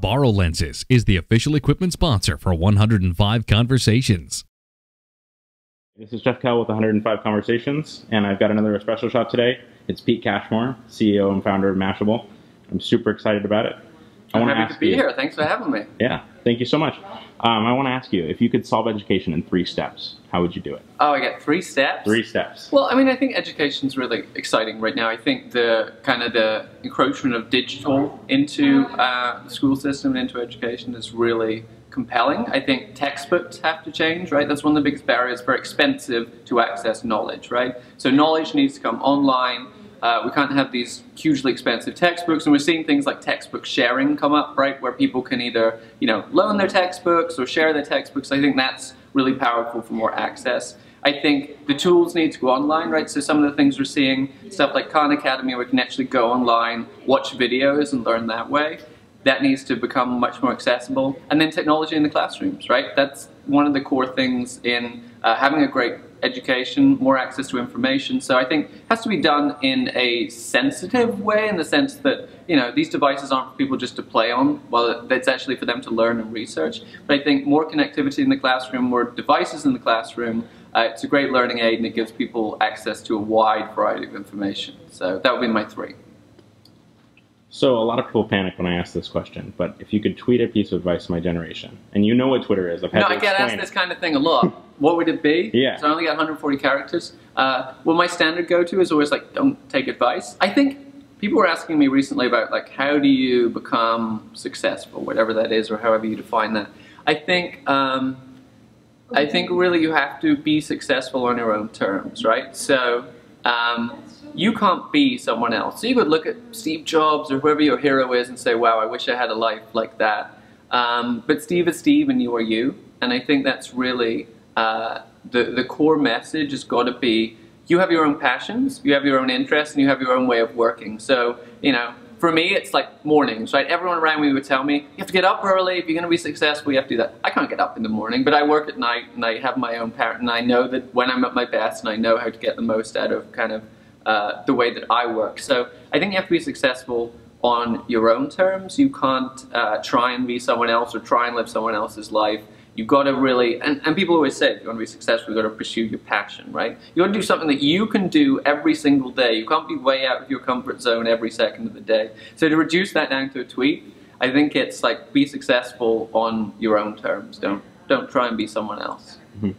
Borrow Lenses is the official equipment sponsor for 105 Conversations. This is Jeff Kell with 105 Conversations, and I've got another espresso shot today. It's Pete Cashmore, CEO and founder of Mashable. I'm super excited about it. I'm happy to be here. Thanks for having me. Yeah, thank you so much. I want to ask you, if you could solve education in 3 steps, how would you do it? Oh, I get 3 steps? 3 steps. Well, I mean, I think education's really exciting right now. I think the encroachment of digital into the school system and into education is really compelling. I think textbooks have to change, right? That's one of the biggest barriers. Very expensive to access knowledge, right? So knowledge needs to come online. We can't have these hugely expensive textbooks, and we're seeing things like textbook sharing come up, right, where people can either, loan their textbooks or share their textbooks. I think that's really powerful for more access. I think the tools need to go online, right? So some of the things we're seeing, stuff like Khan Academy, where we can actually go online, watch videos and learn that way. That needs to become much more accessible. And then technology in the classrooms, right? That's one of the core things in having a great education, more access to information. So I think it has to be done in a sensitive way, in the sense that, these devices aren't for people just to play on, well, it's actually for them to learn and research. But I think more connectivity in the classroom, more devices in the classroom, it's a great learning aid, and it gives people access to a wide variety of information. So that would be my 3. So a lot of people panic when I ask this question, but if you could tweet a piece of advice to my generation, and you know what Twitter is, I've had to explain it. I get asked this kind of thing a lot. What would it be? Yeah. So I only got 140 characters. Well, my standard go-to is always like, don't take advice. I think people were asking me recently about like, how do you become successful, whatever that is, or however you define that. I think really you have to be successful on your own terms, right? So you can't be someone else. So you could look at Steve Jobs or whoever your hero is and say, wow, I wish I had a life like that. But Steve is Steve and you are you. And I think that's really the core message has got to be, you have your own passions, you have your own interests, and you have your own way of working. So, for me, it's like mornings, right? Everyone around me would tell me, you have to get up early. If you're going to be successful, you have to do that. I can't get up in the morning, but I work at night, and I have my own pattern, and I know that when I'm at my best, and I know how to get the most out of the way that I work. So I think you have to be successful on your own terms. You can't try and be someone else or try and live someone else's life. You've got to really, and people always say, if you want to be successful, you've got to pursue your passion, right? You've got to do something that you can do every single day. You can't be way out of your comfort zone every second of the day. So to reduce that down to a tweet, I think it's like, be successful on your own terms. Don't try and be someone else. Mm-hmm.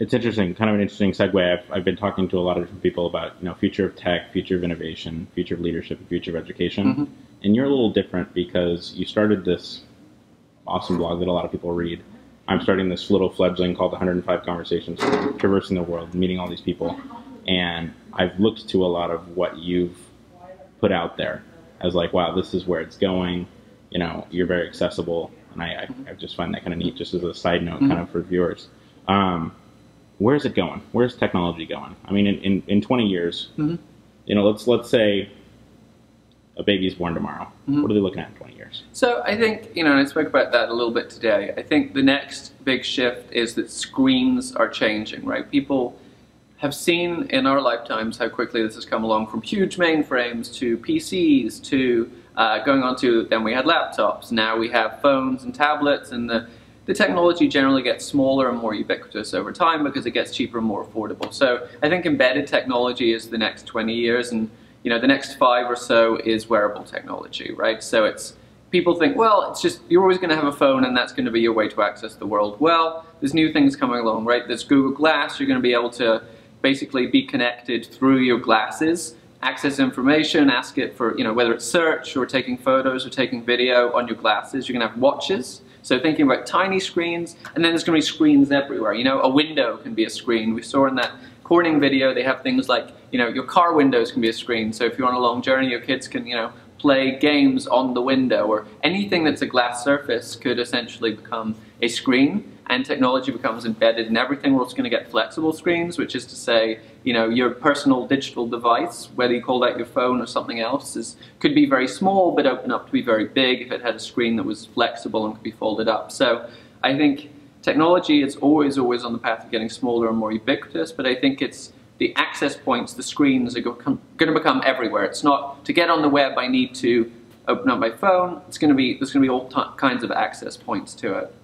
It's interesting, kind of an interesting segue. I've been talking to a lot of different people about, future of tech, future of innovation, future of leadership, and future of education. Mm-hmm. And you're a little different because you started this awesome blog that a lot of people read. I'm starting this little fledgling called 105 Conversations, traversing the world, meeting all these people. And I've looked to a lot of what you've put out there as like, wow, this is where it's going. You're very accessible. And I just find that kind of neat, just as a side note, kind of for viewers. Where's it going? Where's technology going? I mean, in 20 years, let's say a baby's born tomorrow. Mm-hmm. What are they looking at in 20 years? So I think, and I spoke about that a little bit today. I think the next big shift is that screens are changing, right? People have seen in our lifetimes how quickly this has come along, from huge mainframes to PCs to going on to, then we had laptops. Now we have phones and tablets, and the technology generally gets smaller and more ubiquitous over time because it gets cheaper and more affordable. So I think embedded technology is the next 20 years, and the next 5 or so is wearable technology, right? So it's, people think, well, it's just, you're always going to have a phone and that's going to be your way to access the world. Well, there's new things coming along, right? There's Google Glass. You're going to be able to basically be connected through your glasses, access information, ask it for, whether it's search or taking photos or taking video on your glasses. You're going to have watches. So thinking about tiny screens, and then there's going to be screens everywhere. A window can be a screen. We saw in that Corning video, they have things like, your car windows can be a screen. So if you're on a long journey, your kids can, play games on the window, or anything that's a glass surface could essentially become a screen, and technology becomes embedded in everything. We're also going to get flexible screens, which is to say, your personal digital device, whether you call that your phone or something else, could be very small but open up to be very big if it had a screen that was flexible and could be folded up. So I think technology is always on the path of getting smaller and more ubiquitous, but I think it's the access points, the screens are going to become everywhere. It's not, to get on the web I need to open up my phone. There's going to be all kinds of access points to it.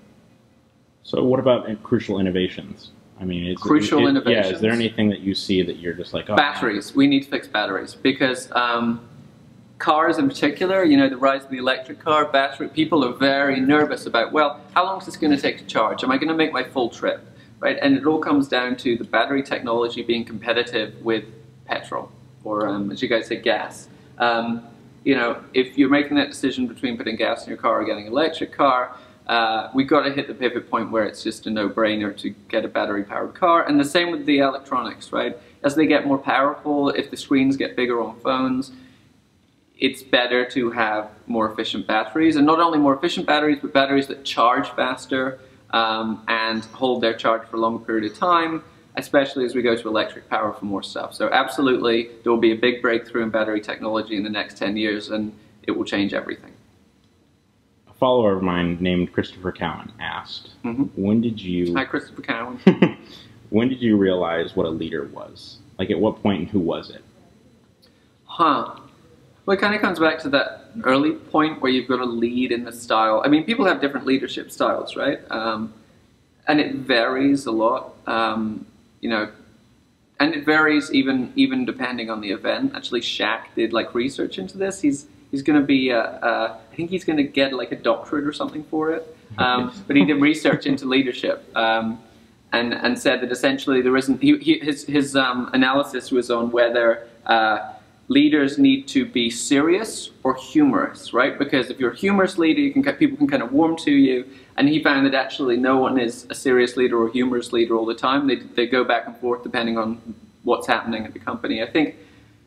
So what about crucial innovations? I mean, crucial innovations. Yeah, is there anything that you see that you're just like, oh, batteries? We need to fix batteries because cars in particular, you know, the rise of the electric car, battery, people are very nervous about, well, how long is this going to take to charge? Am I going to make my full trip? Right? And it all comes down to the battery technology being competitive with petrol, or as you guys say, gas. You know, if you're making that decision between putting gas in your car or getting an electric car, we've got to hit the pivot point where it's just a no-brainer to get a battery-powered car. And the same with the electronics, right? As they get more powerful, if the screens get bigger on phones, it's better to have more efficient batteries. And not only more efficient batteries, but batteries that charge faster and hold their charge for a longer period of time, especially as we go to electric power for more stuff. So absolutely, there will be a big breakthrough in battery technology in the next 10 years, and it will change everything. A follower of mine named Christopher Cowan asked, when did you... Hi, Christopher Cowan. When did you realize what a leader was? Like, at what point and who was it? Well, it kind of comes back to that early point where you've got to lead in the style. I mean, people have different leadership styles, right? And it varies a lot, you know, and it varies even depending on the event. Actually, Shaq did like research into this. He's going to be, I think he's going to get like a doctorate or something for it. But he did research into leadership and said that essentially there isn't. His analysis was on whether leaders need to be serious or humorous, right? Because if you're a humorous leader, people can kind of warm to you. And he found that actually no one is a serious leader or humorous leader all the time. They go back and forth depending on what's happening at the company. I think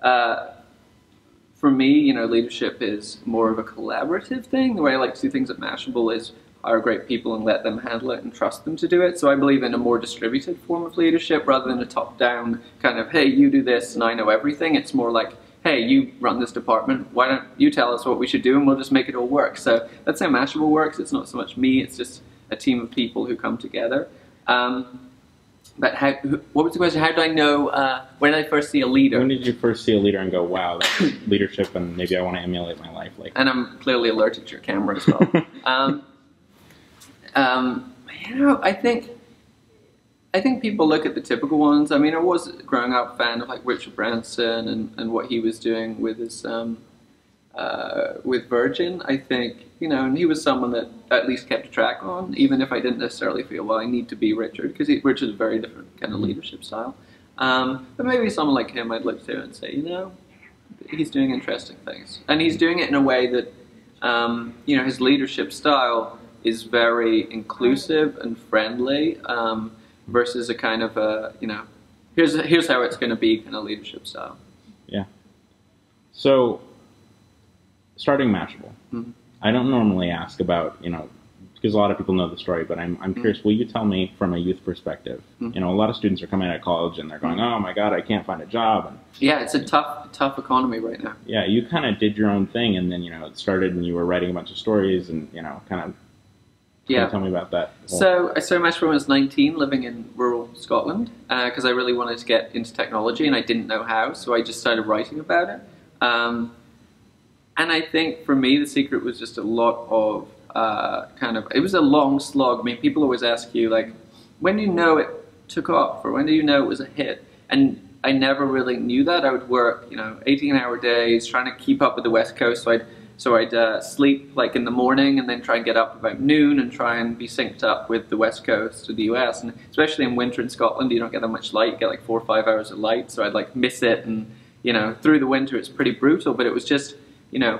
for me, you know, leadership is more of a collaborative thing. The way I like to do things at Mashable is hire great people and let them handle it and trust them to do it. So I believe in a more distributed form of leadership rather than a top-down kind of, hey, you do this and I know everything. It's more like, hey, you run this department, why don't you tell us what we should do and we'll just make it all work. So that's how Mashable works. It's not so much me, it's just a team of people who come together. But what was the question? How did I know, when did I first see a leader? When did you first see a leader and go, wow, that's leadership and maybe I want to emulate my life like that? And I'm clearly allergic to your camera as well. You know, I think people look at the typical ones. I mean, I was growing up a fan of like Richard Branson and what he was doing with his with Virgin. I think, you know, and he was someone that at least kept a track on, even if I didn't necessarily feel, well, I need to be Richard, because Richard's a very different kind of leadership style. But maybe someone like him I'd look to and say, you know, he's doing interesting things, and he's doing it in a way that, you know, his leadership style is very inclusive and friendly. Versus a kind of a, you know, here's how it's going to be kind of leadership style. Yeah. So, starting Mashable, I don't normally ask about, you know, because a lot of people know the story, but I'm curious, will you tell me from a youth perspective, you know, a lot of students are coming out of college and they're going, oh my God, I can't find a job. And, yeah, it's a tough economy right now. Yeah, you kind of did your own thing and then, you know, it started and you were writing a bunch of stories and, you know, kind of. Yeah. Tell me about that. So I started Mashable when I was 19, living in rural Scotland, because I really wanted to get into technology and I didn't know how, so I just started writing about it. And I think for me the secret was just a lot of it was a long slog. I mean, people always ask you, like, when do you know it took off, or when do you know it was a hit? And I never really knew that. I would work, you know, 18-hour days, trying to keep up with the West Coast, so I'd sleep like in the morning and then try and get up about noon and try and be synced up with the West Coast of the US. And especially in winter in Scotland, you don't get that much light. You get like 4 or 5 hours of light. So I'd like miss it. And, you know, through the winter, it's pretty brutal. But it was just, you know,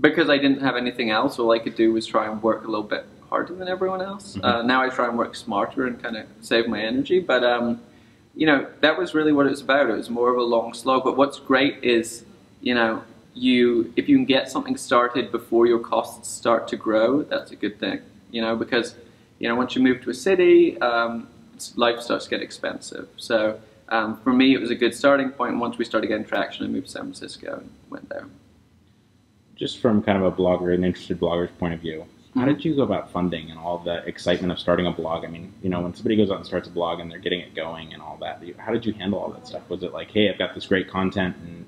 because I didn't have anything else, all I could do was try and work a little bit harder than everyone else. Now I try and work smarter and kind of save my energy. But, you know, that was really what it was about. It was more of a long slog. But what's great is, you know, if you can get something started before your costs start to grow, that's a good thing, you know, because, you know, once you move to a city, life starts to get expensive. So for me, it was a good starting point. Once we started getting traction, I moved to San Francisco and went there. Just from kind of a blogger, an interested blogger's point of view, how did you go about funding and all the excitement of starting a blog? I mean, you know, when somebody goes out and starts a blog and they're getting it going and all that, how did you handle all that stuff? Was it like, hey, I've got this great content and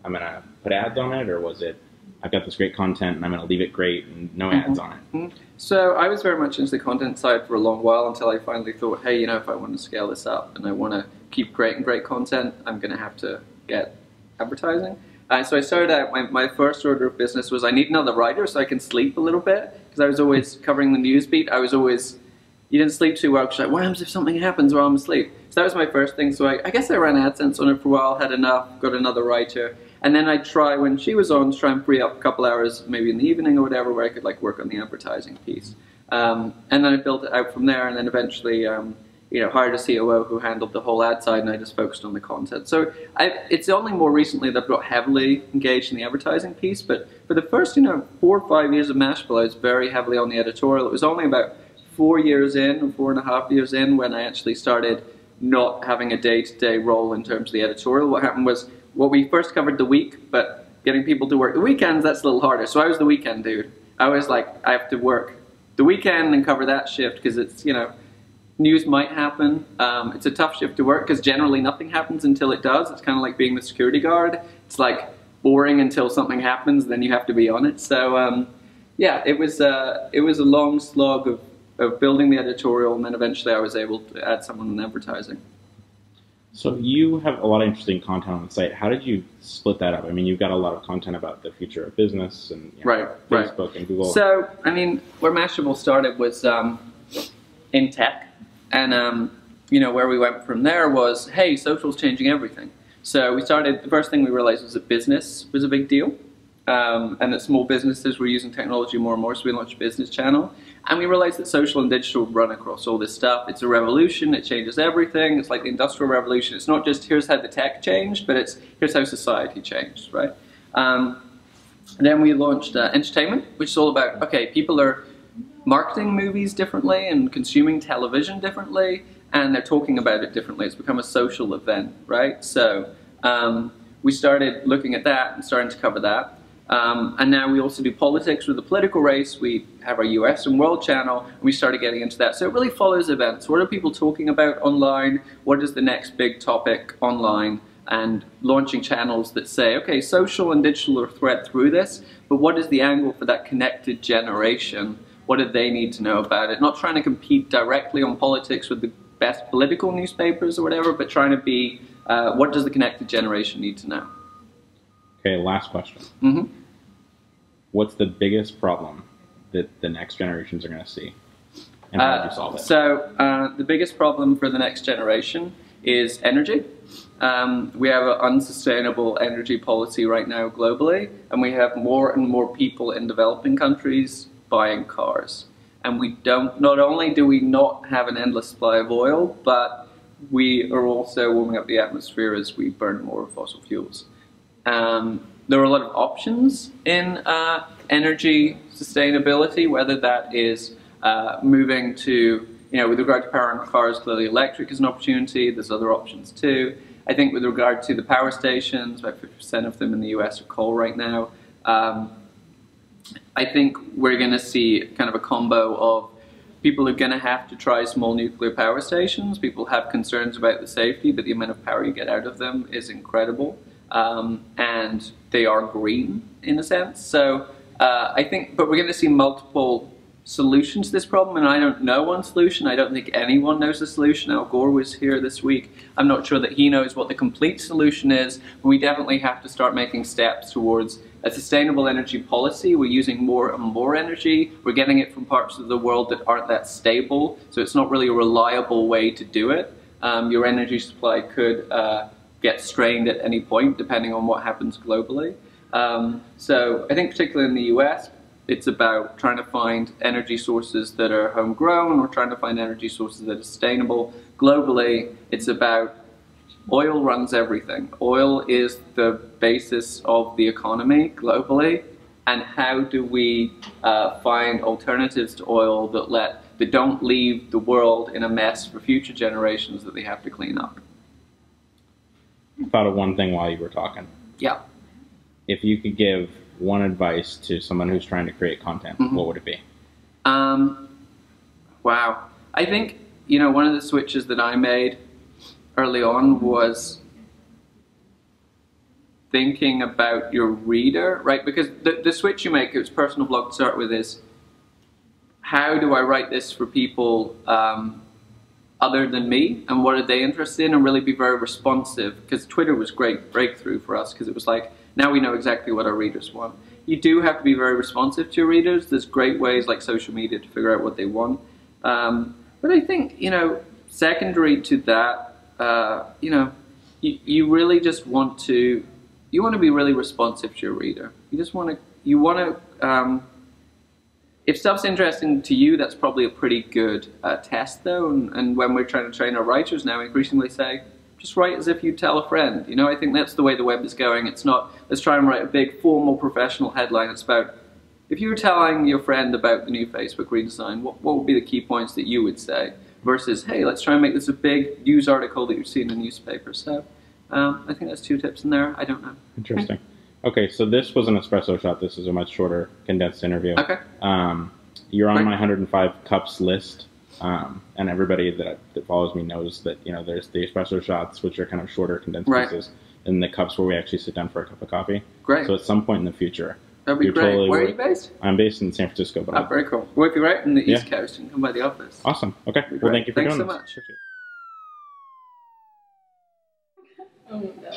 I'm going to put ads on it, or was it, I've got this great content and I'm going to leave it great and no ads on it? So I was very much into the content side for a long while until I finally thought, hey, if I want to scale this up and I want to keep creating great content, I'm going to have to get advertising. So I started out, my first order of business was I need another writer so I can sleep a little bit, because I was always covering the news beat. I was always, you didn't sleep too well, because like, what happens if something happens while I'm asleep? So that was my first thing. So I guess I ran AdSense on it for a while, had enough, got another writer. And then I'd try, when she was on, to try and free up a couple hours, maybe in the evening or whatever, where I could like work on the advertising piece. And then I built it out from there, and then eventually hired a COO who handled the whole ad side, and I just focused on the content. So it's only more recently that I've got heavily engaged in the advertising piece, but for the first 4 or 5 years of Mashable, I was very heavily on the editorial. It was only about 4 years in, or 4.5 years in, when I actually started not having a day-to-day role in terms of the editorial. What happened was, we first covered the week, but getting people to work the weekends, that's a little harder. So I was the weekend dude. I was like, I have to work the weekend and cover that shift, because it's, news might happen. It's a tough shift to work, because generally nothing happens until it does. It's kind of like being the security guard. It's like boring until something happens, then you have to be on it. So yeah, it was a long slog of building the editorial, and then eventually I was able to add someone in advertising. So you have a lot of interesting content on the site. How did you split that up? I mean, you've got a lot of content about the future of business and Facebook and Google. So, I mean, where Mashable started was in tech, and where we went from there was, hey, social's changing everything. So we started, the first thing we realized was that business was a big deal, and that small businesses were using technology more and more, so we launched a business channel. And we realized that social and digital run across all this stuff. It's a revolution, it changes everything. It's like the Industrial Revolution. It's not just here's how the tech changed, but it's here's how society changed, right? Then we launched entertainment, which is all about, okay, people are marketing movies differently and consuming television differently, and they're talking about it differently. It's become a social event, right? So we started looking at that and starting to cover that. And now we also do politics with the political race. We have our US and World channel, and we started getting into that. So it really follows events. What are people talking about online? What is the next big topic online? And launching channels that say, okay, social and digital are thread through this, but what is the angle for that connected generation? What do they need to know about it? Not trying to compete directly on politics with the best political newspapers or whatever, but trying to be, what does the connected generation need to know? Okay, last question. What's the biggest problem that the next generations are going to see? And how do you solve it? So the biggest problem for the next generation is energy. We have an unsustainable energy policy right now globally, and we have more and more people in developing countries buying cars. And we don't, not only do we not have an endless supply of oil, but we are also warming up the atmosphere as we burn more fossil fuels. There are a lot of options in energy sustainability, whether that is moving to, with regard to powering cars, clearly electric is an opportunity. There's other options too. I think with regard to the power stations, about 50% of them in the US are coal right now. I think we're going to see kind of a combo of people are going to have to try small nuclear power stations. People have concerns about the safety, but the amount of power you get out of them is incredible. And they are green in a sense. So I think, but we're going to see multiple solutions to this problem, and I don't know one solution. I don't think anyone knows the solution. Al Gore was here this week. I'm not sure that he knows what the complete solution is, but we definitely have to start making steps towards a sustainable energy policy. We're using more and more energy. We're getting it from parts of the world that aren't that stable, so it's not really a reliable way to do it. Your energy supply could get strained at any point, depending on what happens globally. So I think particularly in the US, it's about trying to find energy sources that are homegrown, or trying to find energy sources that are sustainable. Globally, it's about oil runs everything. Oil is the basis of the economy globally, and how do we find alternatives to oil that don't leave the world in a mess for future generations that they have to clean up? I thought of one thing while you were talking. Yeah. If you could give one advice to someone who's trying to create content, what would it be? Wow. I think, one of the switches that I made early on was thinking about your reader, right? Because the switch you make, it was personal blog to start with, is how do I write this for people other than me, and what are they interested in, and really be very responsive. Because Twitter was great breakthrough for us, because it was like, now we know exactly what our readers want. You do have to be very responsive to your readers. There's great ways like social media to figure out what they want. But I think, you know, secondary to that, you know, you really just want to, you want to be really responsive to your reader. You just want to, if stuff's interesting to you, that's probably a pretty good test though. And when we're trying to train our writers now, increasingly say, just write as if you tell a friend. You know, I think that's the way the web is going. It's not, let's try and write a big formal professional headline. It's about, if you were telling your friend about the new Facebook redesign, what would be the key points that you would say? Versus, hey, let's try and make this a big news article that you've seen in a newspaper. So I think that's 2 tips in there. I don't know. Interesting. Okay, so this was an espresso shot. This is a much shorter, condensed interview. Okay. You're on my 105 cups list, and everybody that follows me knows that, you know, there's the espresso shots, which are kind of shorter, condensed pieces, and the cups where we actually sit down for a cup of coffee. Great. So at some point in the future, that'd be great. Totally Where are you based? I'm based in San Francisco. But very cool. Well, if you're right in the East Coast, you can come by the office. Awesome. Okay. Well, thank you for doing Thanks this. so much. Oh, no.